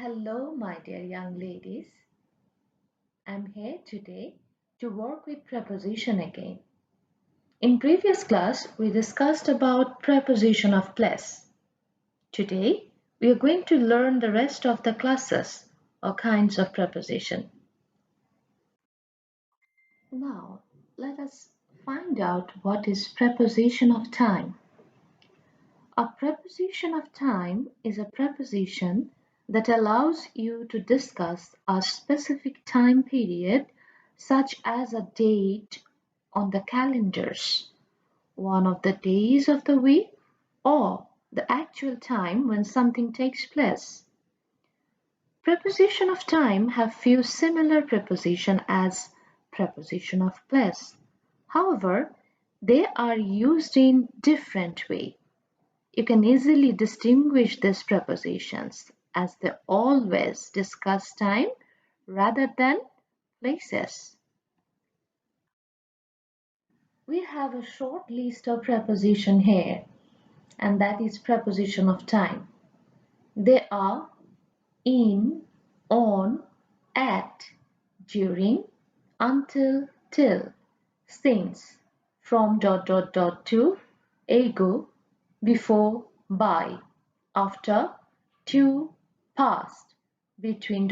Hello, my dear young ladies. I'm here today to work with preposition again. In previous class, we discussed about preposition of place. Today, we are going to learn the rest of the classes or kinds of preposition. Now, let us find out what is preposition of time. A preposition of time is a preposition that allows you to discuss a specific time period, such as a date on the calendars, one of the days of the week, or the actual time when something takes place. Preposition of time have few similar preposition as preposition of place. However, they are used in different way. You can easily distinguish these prepositions as they always discuss time rather than places. We have a short list of preposition here, and that is preposition of time. They are in, on, at, during, until, till, since, from to, ago, before, by, after, to, past, between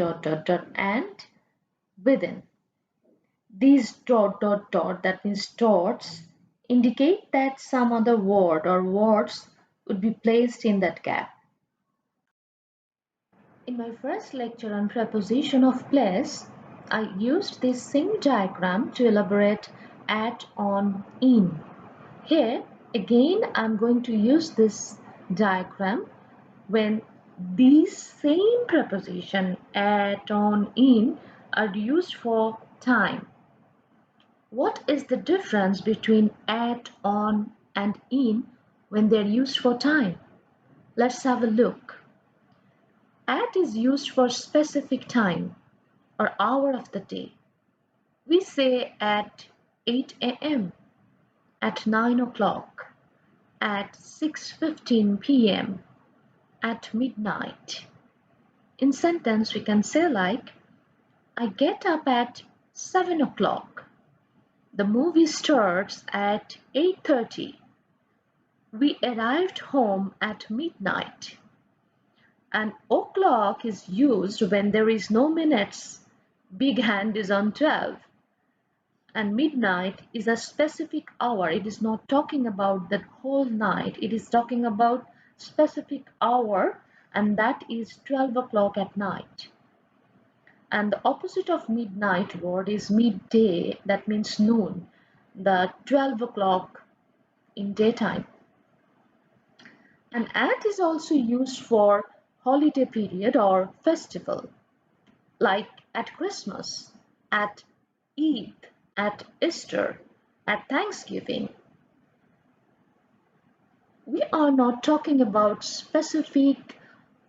and within. These that means dots indicate that some other word or words would be placed in that gap. In my first lecture on preposition of place, I used this same diagram to elaborate at, on, in. Here again I'm going to use this diagram when these same preposition at, on, in are used for time. What is the difference between at, on and in when they're used for time? Let's have a look. At is used for specific time or hour of the day. We say at 8 a.m., at 9 o'clock, at 6:15 p.m., at midnight. In sentence we can say like, I get up at 7 o'clock. The movie starts at 8:30. We arrived home at midnight. An o'clock is used when there is no minutes. Big hand is on 12. And midnight is a specific hour. It is not talking about the whole night. It is talking about specific hour, and that is 12 o'clock at night. And the opposite of midnight word is midday. That means noon. The 12 o'clock in daytime. And at is also used for holiday period or festival, like at Christmas, at Eid, at Easter, at Thanksgiving. We are not talking about specific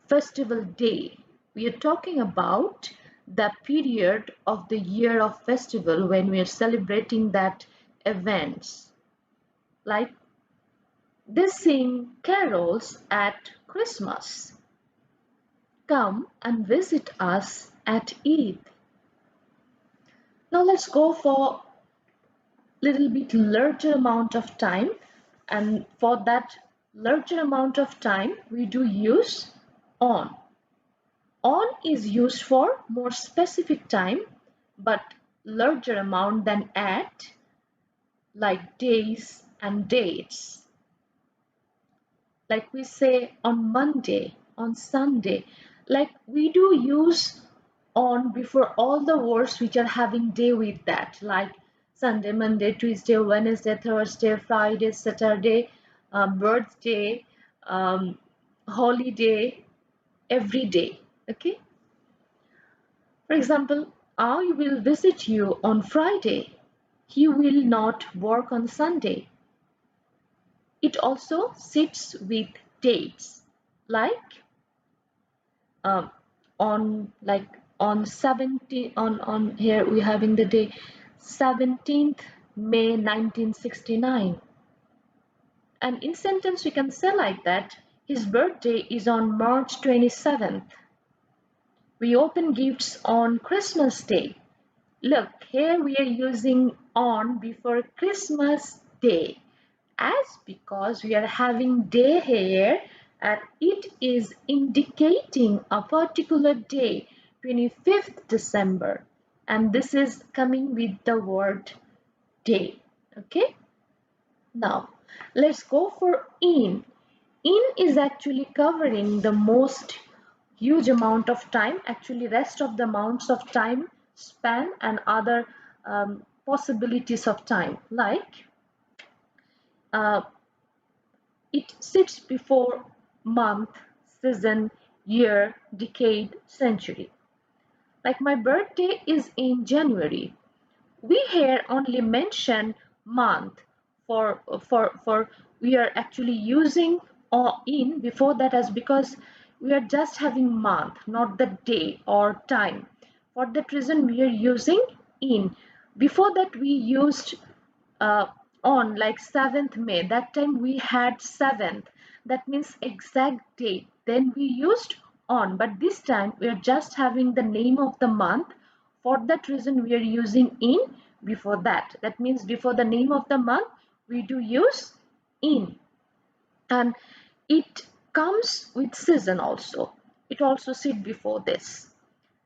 festival day. We are talking about the period of the year of festival when we are celebrating that events. Like they sing carols at Christmas. Come and visit us at Eid. Now let's go for little bit larger amount of time, and for that larger amount of time we do use on. On is used for more specific time but larger amount than at, like days and dates. Like we say on Monday, on Sunday, like we do use on before all the words which are having day with that, like Sunday, Monday, Tuesday, Wednesday, Thursday, Friday, Saturday, birthday, holiday, every day. Okay. For example, I will visit you on Friday. He will not work on Sunday. It also sits with dates, like um, like on 17 on here we having the day 17th May 1969, and in sentence we can say like that his birthday is on March 27th. We open gifts on Christmas Day. Look, here we are using on before Christmas Day as because we are having day here and it is indicating a particular day, 25th December, and this is coming with the word day. Okay, now let's go for in. In is actually covering the most huge amount of time, actually rest of the amounts of time span and other possibilities of time, like uh, it sits before month, season, year, decade, century. Like my birthday is in January. We here only mention month for we are actually using or in before that as because we are just having month, not the day or time. For that reason we are using in. Before that we used uh, on like 7th May. That time we had 7th. That means exact date. Then we used on, but this time we are just having the name of the month. For that reason we are using in before that. That means before the name of the month we do use in. And it comes with season also. It also sit before this.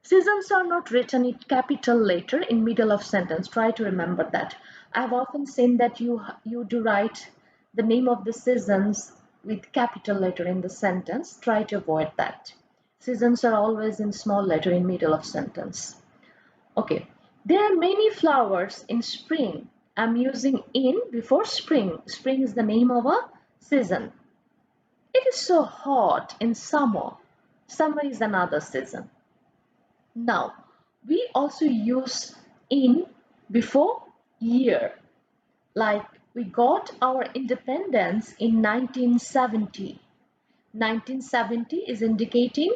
Seasons are not written in capital letter in middle of sentence. Try to remember that. I've often seen that you do write the name of the seasons with capital letter in the sentence. Try to avoid that. Seasons are always in small letter in middle of sentence. Okay. There are many flowers in spring. I'm using in before spring. Spring is the name of a season. It is so hot in summer. Summer is another season. Now, we also use in before year. Like we got our independence in 1970. 1970 is indicating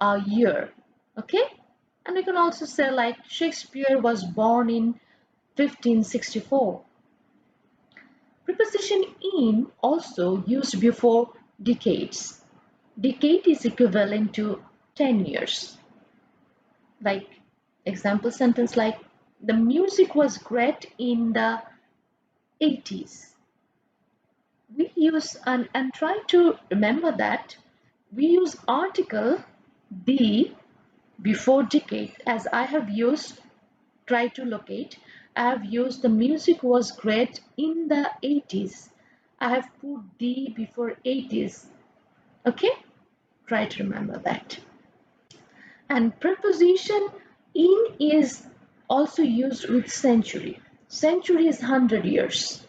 a year. Okay? And we can also say like Shakespeare was born in 1564. Preposition in also used before decades. Decade is equivalent to 10 years. Like example sentence like the music was great in the 80s. We use and try to remember that we use article the before decade as I have used. Try to locate. I have used the music was great in the 80s. I have put the before 80s. Okay, try to remember that. And preposition in is also used with century. Century is 100 years.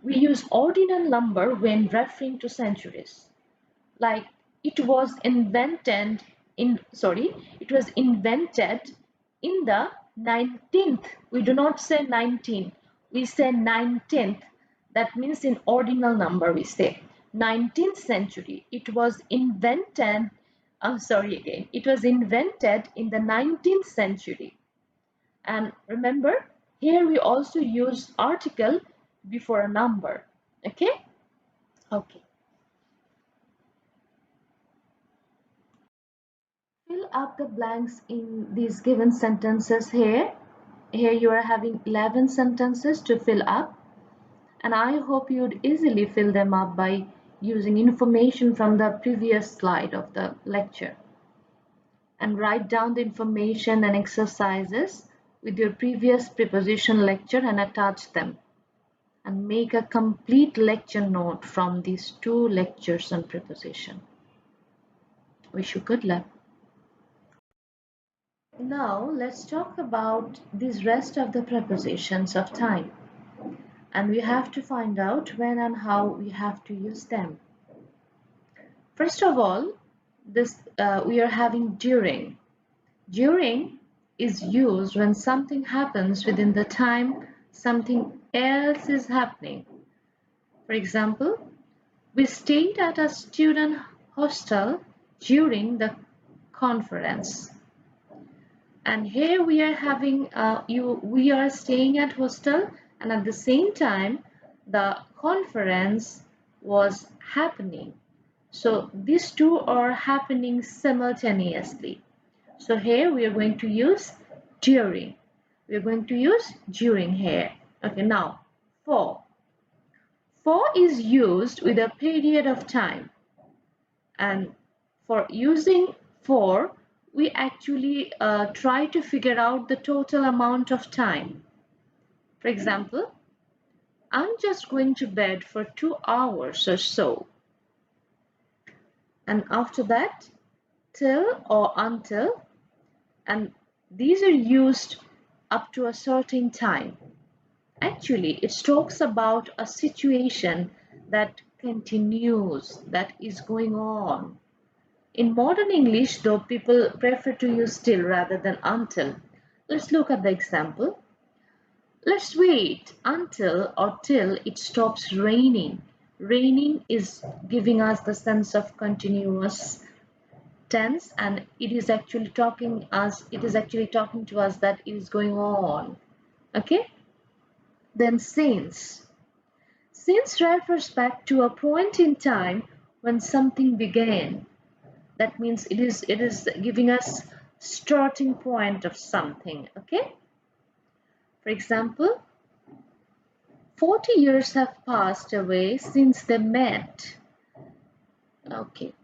We use ordinal number when referring to centuries. Like it was invented in the 19th. We do not say 19. We say 19th. That means in ordinal number we say 19th century. It was invented. I'm sorry again. It was invented in the 19th century. And remember, here we also use article before a number. Okay? Okay. Fill up the blanks in these given sentences here. Here you are having 11 sentences to fill up, and I hope you'd easily fill them up by using information from the previous slide of the lecture. And write down the information and exercises with your previous preposition lecture and attach them. And make a complete lecture note from these 2 lectures on preposition. Wish you good luck. Now let's talk about these rest of the prepositions of time, and we have to find out when and how we have to use them. First of all, we are having during. During is used when something happens within the time something else is happening. For example, we stayed at a student hostel during the conference. And here we are having we are staying at hostel, and at the same time the conference was happening. So these two are happening simultaneously. So here we are going to use during. We are going to use during here. Okay, now for. For is used with a period of time. And for using for, we actually try to figure out the total amount of time. For example, I'm just going to bed for 2 hours or so. And after that, till or until, and these are used up to a certain time. Actually, it talks about a situation that continues, that is going on. In modern English, though, people prefer to use till rather than until. Let's look at the example. Let's wait until or till it stops raining. Raining is giving us the sense of continuous tense, and it is actually talking to us that it is going on. Okay? Then since. Since refers back to a point in time when something began. That means it is giving us starting point of something. Okay? For example, 40 years have passed away since they met. Okay.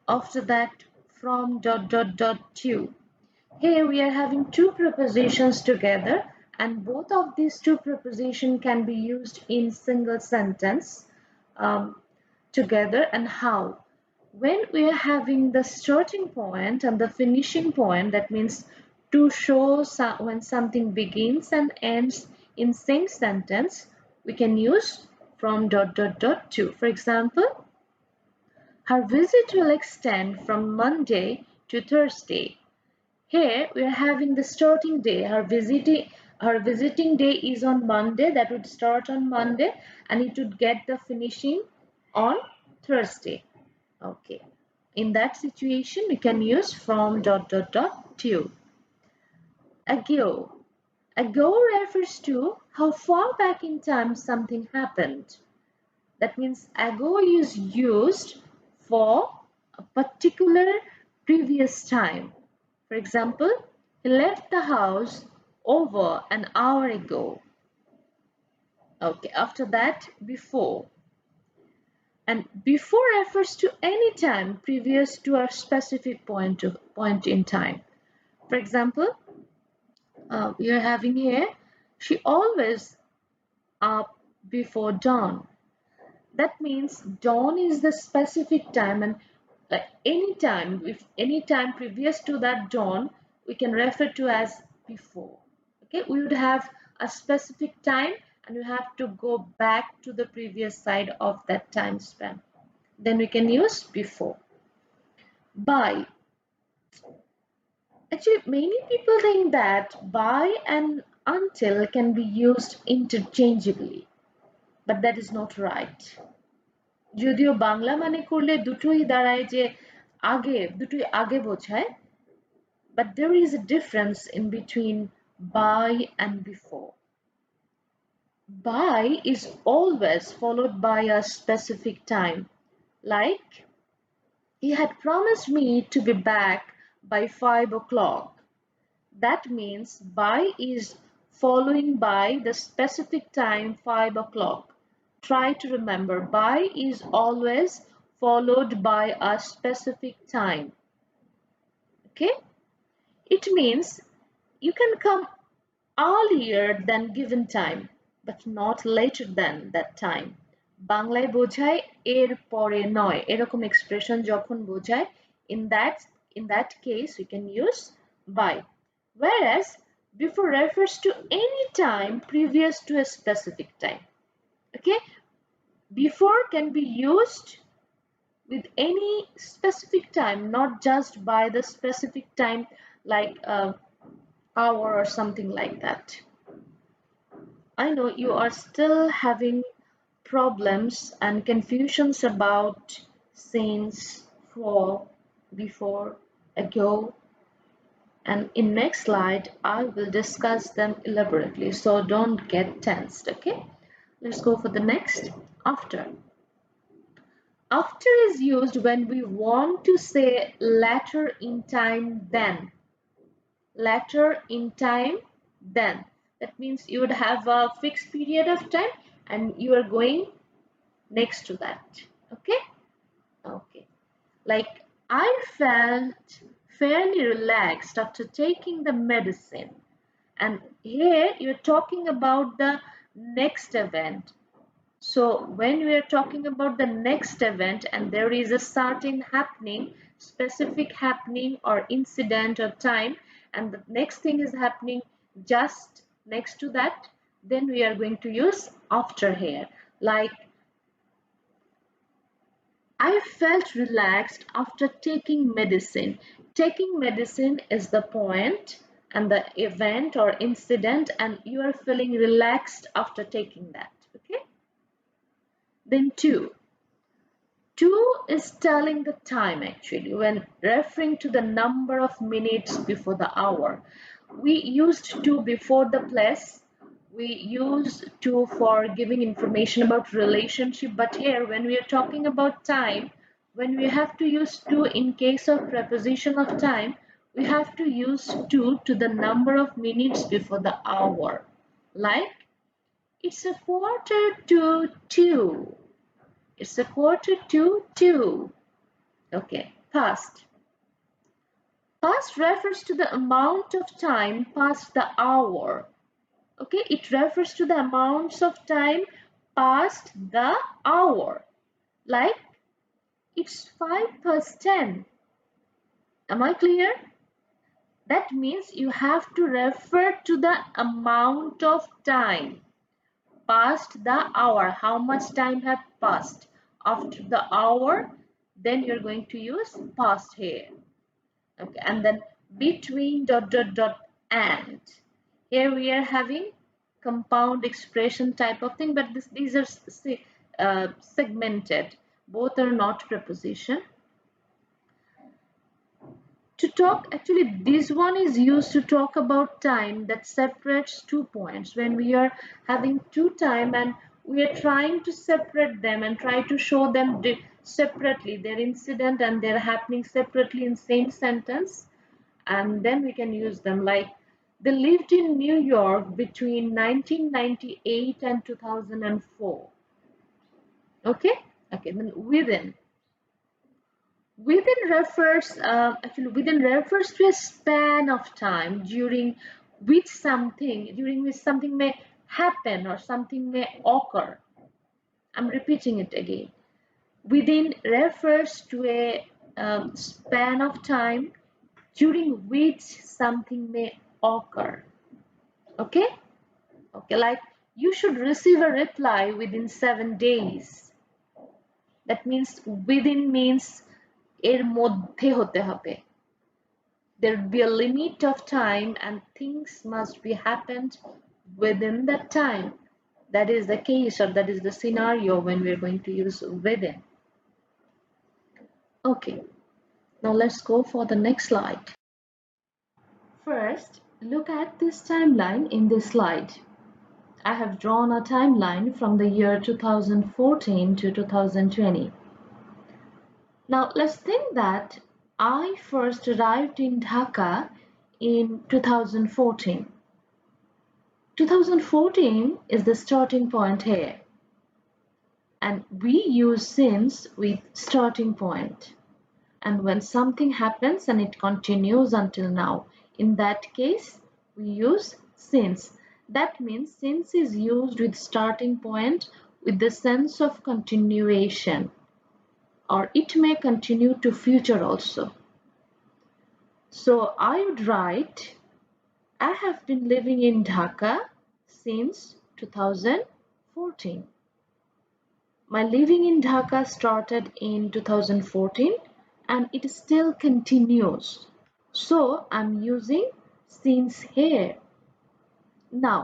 After that, from dot dot dot to. Here we are having two prepositions together, and both of these two prepositions can be used in single sentence together. And how? When we are having the starting point and the finishing point, that means to show when something begins and ends in same sentence, we can use from dot dot dot to. For example, her visit will extend from Monday to Thursday. Here we are having the starting day. Her visiting day is on Monday. That would start on Monday, and it would get the finishing on Thursday. Okay. In that situation, we can use from dot dot dot to. Ago. Ago refers to how far back in time something happened. That means ago is used for a particular previous time. For example, he left the house over an hour ago. Okay, after that, before. And before refers to any time previous to a specific point in time. For example, we are having here, she always up before dawn. That means dawn is the specific time, and if any time previous to that dawn, we can refer to as before. Okay, we would have a specific time, and you have to go back to the previous side of that time span. Then we can use before. By. Actually, many people think that by and until can be used interchangeably, but that is not right. যদিও বাংলা মানে করলে দুটোই দাঁড়ায় যে দুটোই আগে বোঝায়, but there is a difference in between by and before. By is always followed by a specific time, like he had promised me to be back by 5 o'clock. That means by is following by the specific time 5 o'clock. Try to remember, by is always followed by a specific time. Okay? It means you can come earlier than given time, but not later than that time. বাংলায় বোঝায় এর পরে নয়, এরকম expression যখন বোঝায়, in that case we can use by. Whereas before refers to any time previous to a specific time. Okay? Before can be used with any specific time, not just by the specific time like hour or something like that. I know you are still having problems and confusions about since, for, before, ago, and in next slide I will discuss them elaborately, so don't get tensed. Okay, let's go for the next. After. After is used when we want to say later in time than. later in time than. That means you would have a fixed period of time and you are going next to that. Okay? Okay. Like, I felt fairly relaxed after taking the medicine. And here you're talking about the next event. So when we are talking about the next event and there is a certain happening, specific happening or incident or time, and the next thing is happening just next to that, then we are going to use after here. Like, I felt relaxed after taking medicine. Taking medicine is the point and the event or incident, and you are feeling relaxed after taking that. Okay. Then two. Two is telling the time actually when referring to the number of minutes before the hour. We used two before the place. We use two for giving information about relationship, but here when we are talking about time, when we have to use two in case of preposition of time, we have to use two to the number of minutes before the hour. Like, it's a quarter to two. It's a quarter to two. Okay, past. Past refers to the amount of time past the hour. Okay, it refers to the amounts of time past the hour. Like, it's 5 past 10. Am I clear? That means you have to refer to the amount of time past the hour. How much time have passed after the hour? Then you're going to use past here. Okay, and then between dot dot dot and. Here we are having compound expression type of thing, but these are segmented. Both are not preposition. To talk, actually this one is used to talk about time that separates 2 points. When we are having two time and we are trying to separate them and try to show them separately, their incident and their happening separately in same sentence, and then we can use them. Like, they lived in New York between 1998 and 2004. Okay, then within refers to a span of time during which something may happen or something may occur. I'm repeating it again. Within refers to a span of time during which something may occur. Okay, like, you should receive a reply within 7 days. That means within means এর মধ্যে হতে হবে. There will be a limit of time and things must be happened within that time. That is the case, or that is the scenario when we are going to use within. Okay, now let's go for the next slide. First, look at this timeline in this slide. I have drawn a timeline from the year 2014 to 2020. Now let's think that I first arrived in Dhaka in 2014. 2014 is the starting point here, and we use since with starting point. And when something happens and it continues until now, in that case we use since. That means since is used with starting point with the sense of continuation, or it may continue to future also. So I would write, I have been living in Dhaka since 2014. My living in Dhaka started in 2014 and it still continues. So I'm using since here. Now,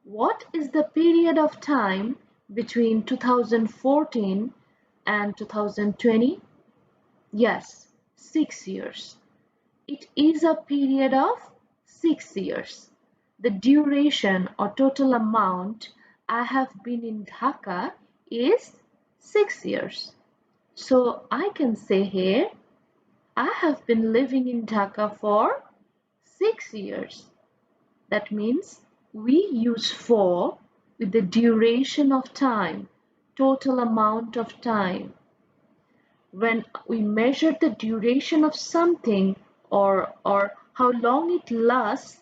what is the period of time between 2014 and 2020? Yes, 6 years. It is a period of 6 years. The duration or total amount I have been in Dhaka is 6 years. So I can say here, I have been living in Dhaka for 6 years. That means we use for with the duration of time, total amount of time. When we measure the duration of something or how long it lasts,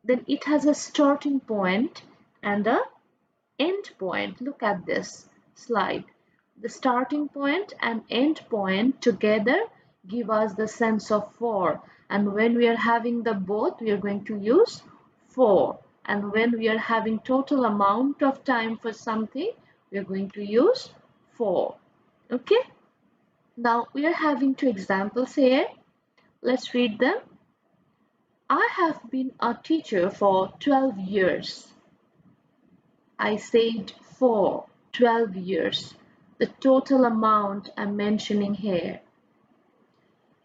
then it has a starting point and a end point. Look at this slide. The starting point and end point together give us the sense of for, and when we are having the both, we are going to use for, and when we are having total amount of time for something, we are going to use for. Okay, now we are having two examples here. Let's read them. I have been a teacher for 12 years. I said for 12 years, the total amount I'm mentioning here.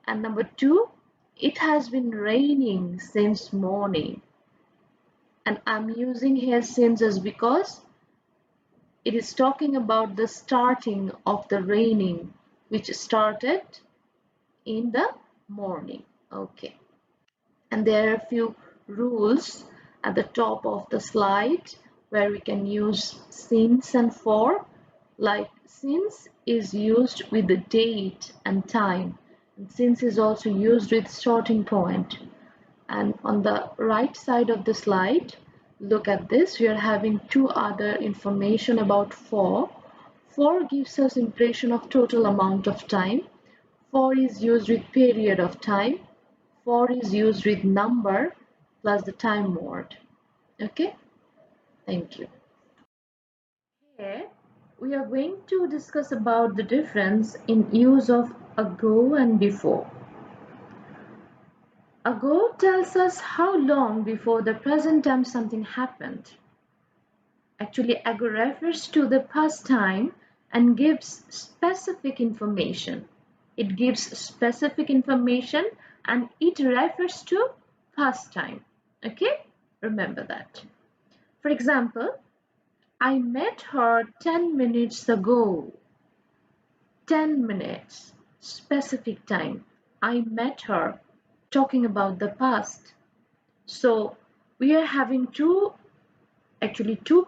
And number two, it has been raining since morning. And I'm using here since is because it is talking about the starting of the raining, which started in the morning. Okay. And there are a few rules at the top of the slide where we can use since and for. Like since is used with the date and time, and since is also used with starting point. And on the right side of the slide, look at this, we are having two other information about for. For gives us impression of total amount of time. For is used with period of time. For is used with number plus the time word. Okay, thank you. Here we are going to discuss about the difference in use of ago and before. Ago tells us how long before the present time something happened. Actually, ago refers to the past time and gives specific information. It gives specific information and it refers to past time. Okay, remember that. For example, I met her 10 minutes ago. 10 minutes, specific time. I met her, talking about the past. So we are having two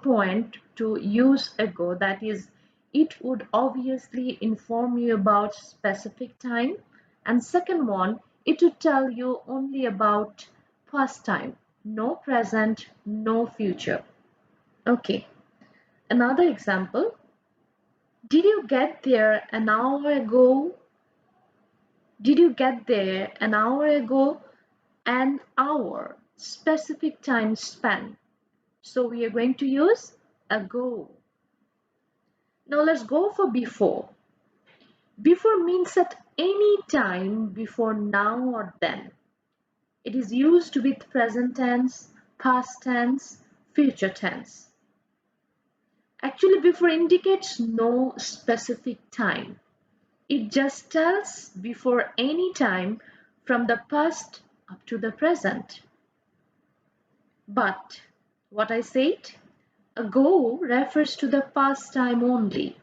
points to use ago. That is, it would obviously inform you about specific time. And second one, it would tell you only about past time, no present, no future. Okay, another example. Did you get there an hour ago? Did you get there an hour ago? An hour, specific time span. So we are going to use ago. Now let's go for before. Before means at any time before now or then. It is used with present tense, past tense, future tense. Actually, before indicates no specific time. It just tells before any time from the past up to the present. But what I said, ago refers to the past time only,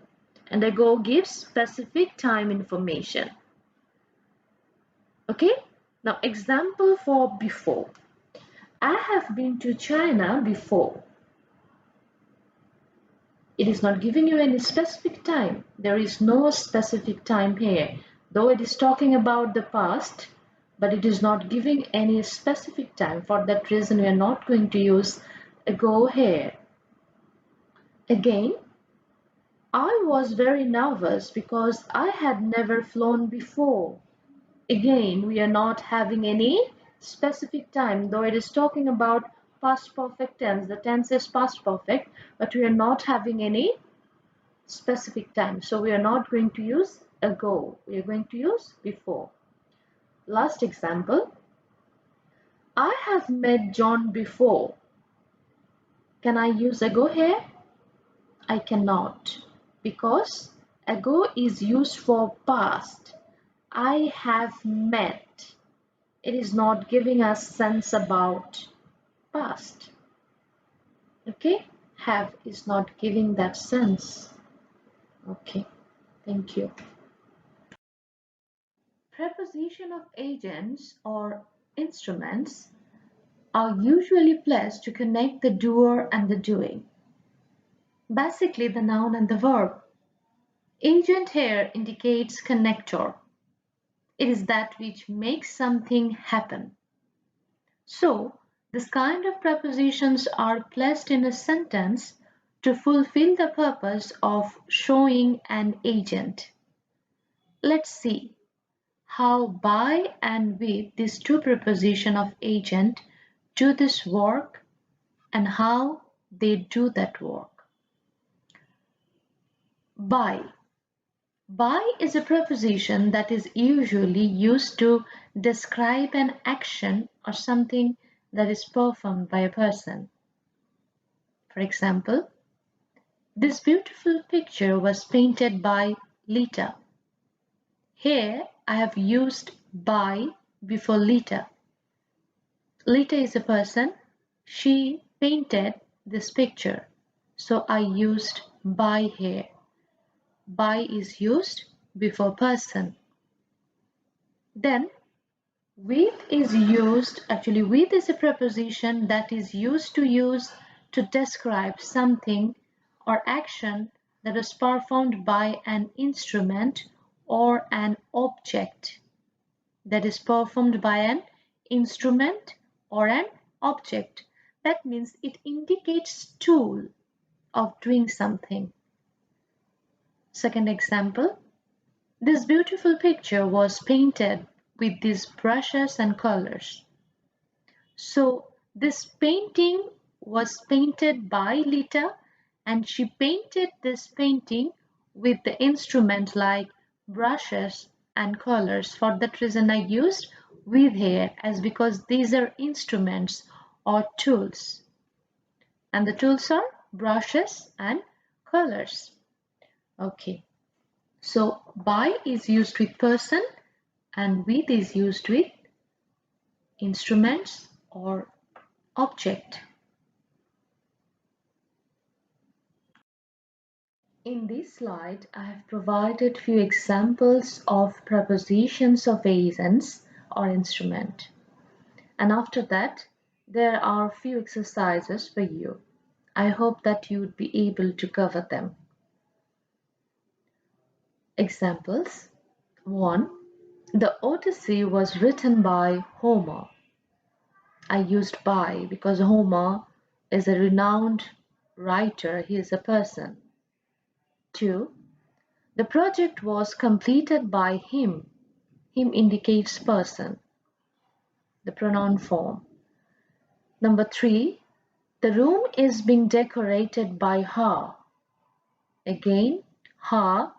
and ago gives specific time information. Okay, now example for before. I have been to China before. It is not giving you any specific time. There is no specific time here, though it is talking about the past, but it is not giving any specific time. For that reason, we are not going to use ago here. Again, I was very nervous because I had never flown before. Again, we are not having any specific time, though it is talking about past perfect tense. The tense is past perfect, but we are not having any specific time. So we are not going to use ago. We are going to use before. Last example. I have met John before. Can I use ago here? I cannot, because ago is used for past. I have met. It is not giving us sense about past. Okay, have is not giving that sense. Okay, thank you. Preposition of agents or instruments are usually placed to connect the doer and the doing. Basically, the noun and the verb. Agent here indicates connector. It is that which makes something happen. So, this kind of prepositions are placed in a sentence to fulfill the purpose of showing an agent. Let's see how by and with these two prepositions of agent do this work and how they do that work. By. By is a preposition that is usually used to describe an action or something that is performed by a person. For example, this beautiful picture was painted by Lita. Here I have used by before Lita. Lita is a person. She painted this picture. So I used by here. By is used before person. Then with is used, actually with is a preposition that is used to describe something or action that is performed by an instrument or an object. That is performed by an instrument or an object. That means it indicates tool of doing something. Second example, this beautiful picture was painted with these brushes and colors. So this painting was painted by Lita and she painted this painting with the instrument like brushes and colors. For that reason I used with here as because these are instruments or tools. And the tools are brushes and colors. Okay. So by is used with person and with is used with instruments or object. In this slide, I have provided few examples of prepositions of agents or instrument. And after that, there are few exercises for you. I hope that you would be able to cover them. Examples. 1. The Odyssey was written by Homer. I used by because Homer is a renowned writer, he is a person. 2. The project was completed by him. Him indicates person, the pronoun form. Number 3. The room is being decorated by her. Again, her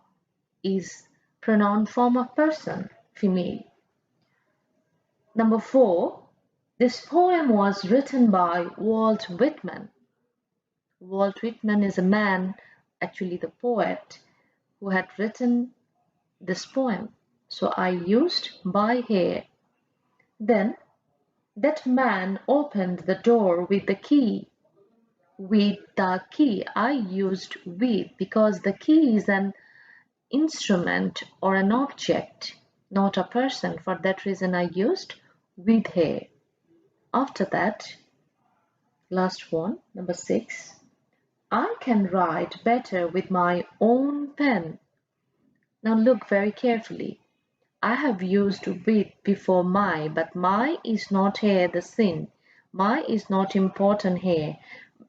is pronoun form of person, female. Number 4. This poem was written by Walt Whitman. Walt Whitman is a man, actually the poet, who had written this poem. So I used by here. Then that man opened the door with the key. With the key, I used with because the key is an instrument or an object, not a person. For that reason, I used with here. After that, last one, number 6. I can write better with my own pen. Now look very carefully. I have used with before my, but my is not here the sin. My is not important here.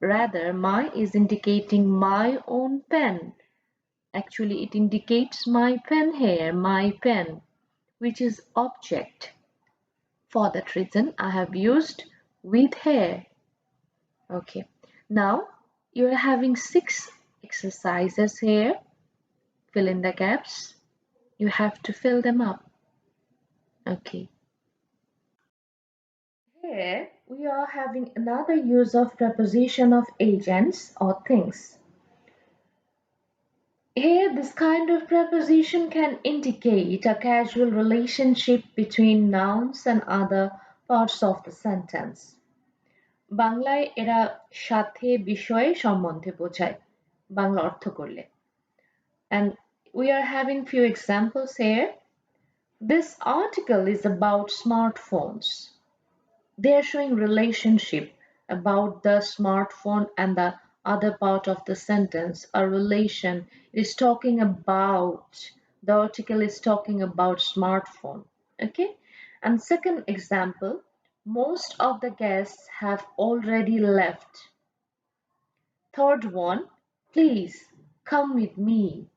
Rather, my is indicating my own pen. Actually, it indicates my pen here, my pen, which is object. For that reason, I have used with here. Okay. Now, you are having 6 exercises here. Fill in the gaps. You have to fill them up. Okay. Here we are having another use of preposition of agents or things. Here this kind of preposition can indicate a casual relationship between nouns and other parts of the sentence. বাংলায় এরা সাথে বিষয়ে সম্বন্ধে বোঝায় বাংলা অর্থ করলে। And we are having few examples here. This article is about smartphones. They are showing relationship about the smartphone and the other part of the sentence. A relation is talking about, the article is talking about smartphone. Okay. And second example, most of the guests have already left. Third one, please come with me.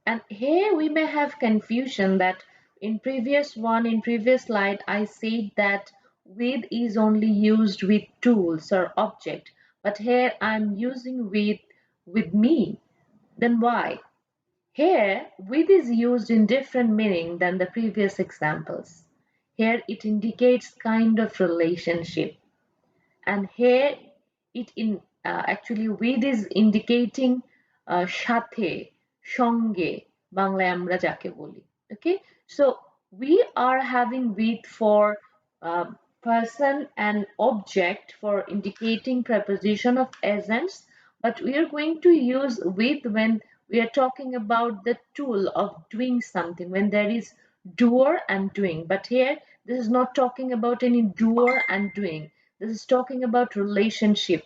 And here we may have confusion that in previous slide, I said that with is only used with tools or object, but here I'm using with me. Then why? Here, with is used in different meaning than the previous examples. Here it indicates kind of relationship, and here it in actually with is indicating সাথে সঙ্গে বাংলায় আমরা যাকে বলি. Okay, so we are having with for uh, person and object for indicating preposition of essence, but we are going to use with when we are talking about the tool of doing something, when there is doer and doing. But here this is not talking about any doer and doing. This is talking about relationship,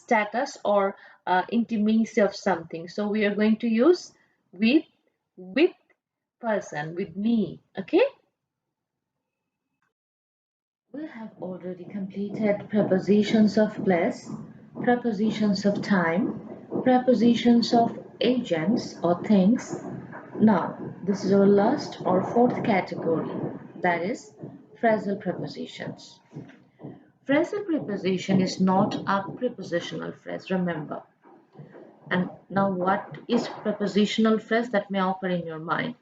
status, or intimacy of something. So we are going to use with person, with me. Okay. We have already completed prepositions of place, prepositions of time, prepositions of agents or things. Now, this is our last or fourth category, that is phrasal prepositions. Phrasal preposition is not a prepositional phrase, remember. And now what is prepositional phrase that may occur in your mind?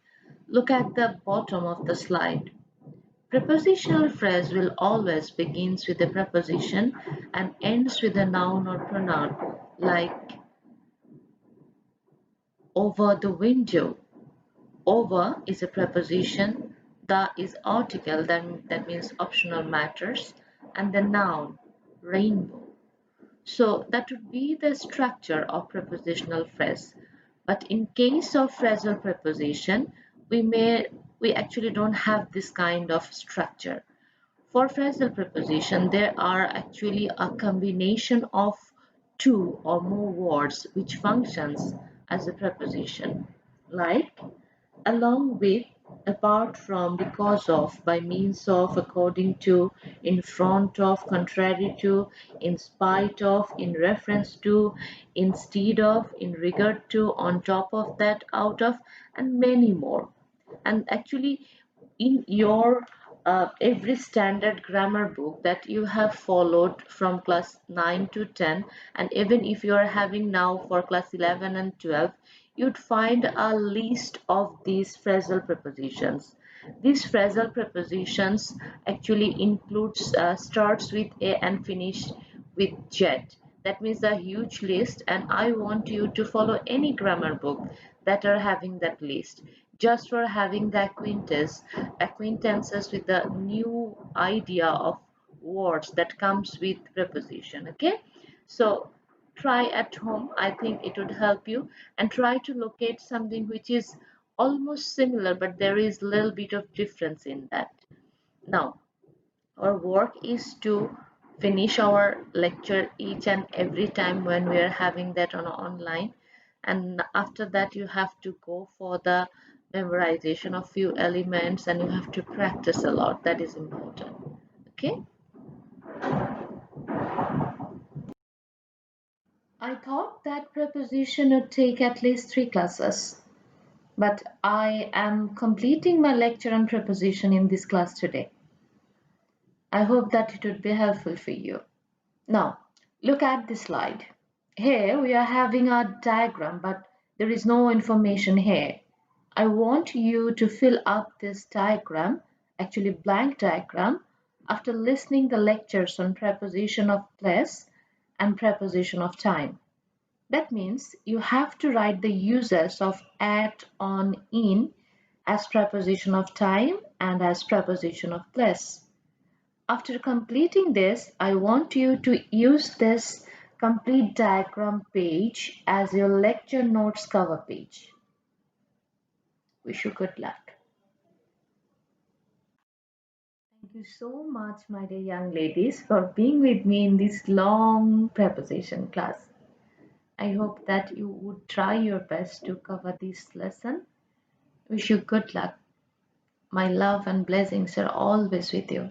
Look at the bottom of the slide. Prepositional phrase will always begins with a preposition and ends with a noun or pronoun, like over the window. Over is a preposition, the is article, that means optional matters, and the noun, rainbow. So that would be the structure of prepositional phrase. But in case of phrasal preposition, we actually don't have this kind of structure. For phrasal preposition, there are actually a combination of two or more words which functions as a preposition, like along with, apart from, because of, by means of, according to, in front of, contrary to, in spite of, in reference to, instead of, in regard to, on top of that, out of, and many more. And actually, in your every standard grammar book that you have followed from class 9 to 10, and even if you are having now for class 11 and 12, you'd find a list of these phrasal prepositions. These phrasal prepositions actually includes starts with a and finish with jet. That means a huge list, and I want you to follow any grammar book that are having that list, just for having the acquaintances with the new idea of words that comes with preposition. Okay, so try at home. I think it would help you, and try to locate something which is almost similar, but there is a little bit of difference in that. Now, our work is to finish our lecture each and every time when we are having that on online, and after that you have to go for the memorization of few elements, and you have to practice a lot. That is important. Okay, I thought that preposition would take at least 3 classes, but I am completing my lecture on preposition in this class today. I hope that it would be helpful for you. Now, look at this slide. Here we are having a diagram, but there is no information here. I want you to fill up this diagram, actually blank diagram, after listening the lectures on preposition of place and preposition of time. That means you have to write the uses of at, on, in as preposition of time and as preposition of place. After completing this, I want you to use this complete diagram page as your lecture notes cover page. Wish you good luck. you so much, my dear young ladies, for being with me in this long preposition class. I hope that you would try your best to cover this lesson. Wish you good luck. My love and blessings are always with you.